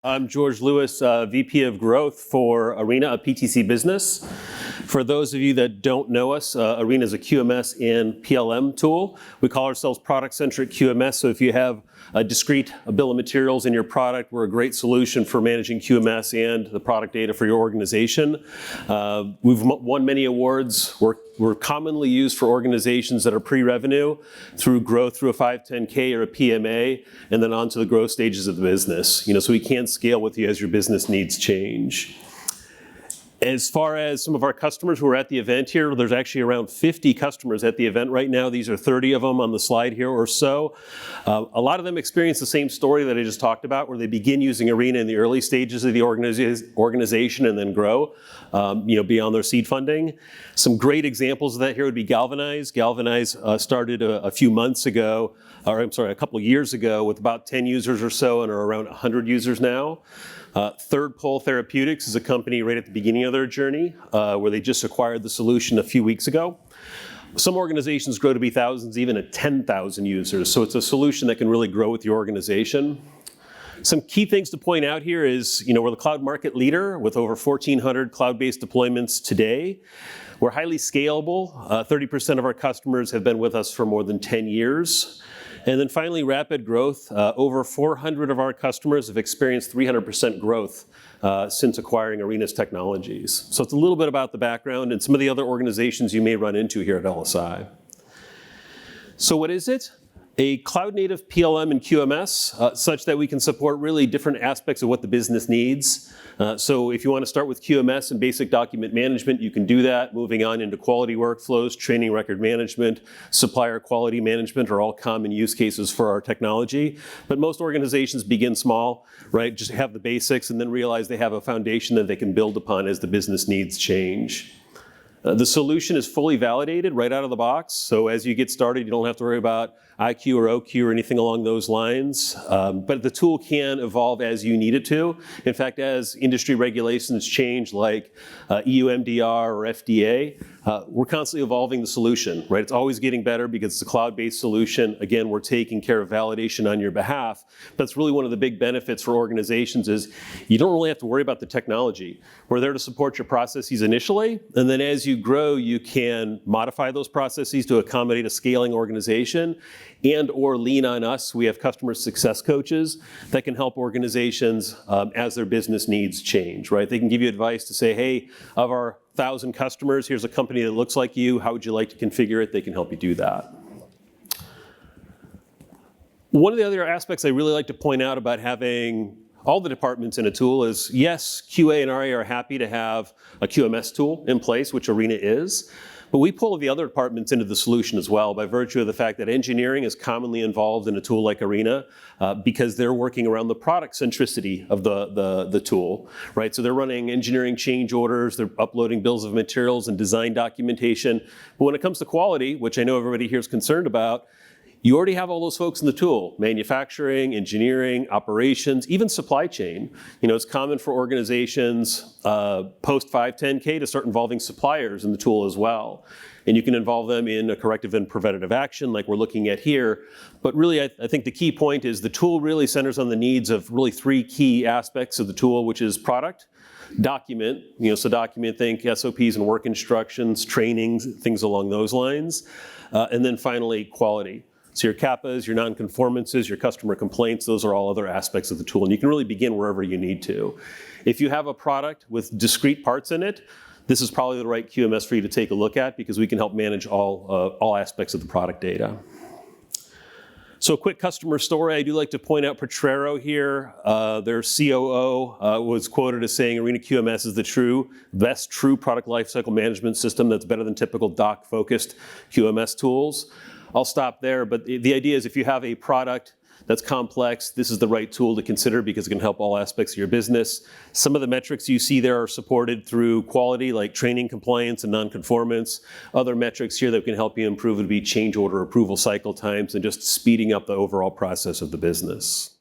I'm George Lewis, VP of Growth for Arena, a PTC business. For those of you that don't know us, Arena is a QMS and PLM tool. We call ourselves product-centric QMS, so if you have a discrete bill of materials in your product, we're a great solution for managing QMS and the product data for your organization. We've won many awards. We're commonly used for organizations that are pre-revenue through growth through a 510K or a PMA, and then on to the growth stages of the business. So we can scale with you as your business needs change. As far as some of our customers who are at the event here, there's actually around 50 customers at the event right now. These are 30 of them on the slide here or so. A lot of them experience the same story that I just talked about, where they begin using Arena in the early stages of the organization and then grow, beyond their seed funding. Some great examples of that here would be Galvanize. Galvanize started a couple years ago with about 10 users or so and are around 100 users now. Third Pole Therapeutics is a company right at the beginning of their journey, where they just acquired the solution a few weeks ago. Some organizations grow to be thousands, even at 10,000 users, so it's a solution that can really grow with the organization. Some key things to point out here is, we're the cloud market leader with over 1,400 cloud-based deployments today. We're highly scalable. 30% of our customers have been with us for more than 10 years. And then finally, rapid growth. Over 400 of our customers have experienced 300% growth since acquiring Arena's technologies. So it's a little bit about the background and some of the other organizations you may run into here at LSI. So what is it? A cloud-native PLM and QMS, such that we can support really different aspects of what the business needs. So if you want to start with QMS and basic document management, you can do that. Moving on into quality workflows, training record management, supplier quality management are all common use cases for our technology. But most organizations begin small, right? Just have the basics and then realize they have a foundation that they can build upon as the business needs change. The solution is fully validated right out of the box, so as you get started, you don't have to worry about IQ or OQ or anything along those lines, but the tool can evolve as you need it to. In fact, as industry regulations change, like EU MDR or FDA, we're constantly evolving the solution, right? It's always getting better because it's a cloud-based solution. Again, we're taking care of validation on your behalf. That's really one of the big benefits for organizations is you don't really have to worry about the technology. We're there to support your processes initially, and then as you grow, you can modify those processes to accommodate a scaling organization and or lean on us. We have customer success coaches that can help organizations as their business needs change, right? They can give you advice to say, hey, of our 1,000 customers, here's a company that looks like you. How would you like to configure it? They can help you do that. One of the other aspects I really like to point out about having all the departments in a tool is, yes, QA and RA are happy to have a QMS tool in place, which Arena is, but we pull the other departments into the solution as well by virtue of the fact that engineering is commonly involved in a tool like Arena because they're working around the product centricity of the tool, right? So they're running engineering change orders, they're uploading bills of materials and design documentation. But when it comes to quality, which I know everybody here is concerned about, you already have all those folks in the tool: manufacturing, engineering, operations, even supply chain. It's common for organizations post 510K to start involving suppliers in the tool as well. And you can involve them in a corrective and preventative action like we're looking at here. But really, I think the key point is the tool really centers on the needs of really three key aspects of the tool, which is product, document, so document, think SOPs and work instructions, trainings, things along those lines. And then finally, quality. So your CAPAs, your non-conformances, your customer complaints, those are all other aspects of the tool. And you can really begin wherever you need to. If you have a product with discrete parts in it, this is probably the right QMS for you to take a look at because we can help manage all aspects of the product data. So a quick customer story. I do like to point out Potrero here. Their COO was quoted as saying, Arena QMS is the best true product lifecycle management system that's better than typical doc-focused QMS tools. I'll stop there, but the idea is if you have a product that's complex, this is the right tool to consider because it can help all aspects of your business. Some of the metrics you see there are supported through quality, like training, compliance, and non-conformance. Other metrics here that can help you improve would be change order approval cycle times and just speeding up the overall process of the business.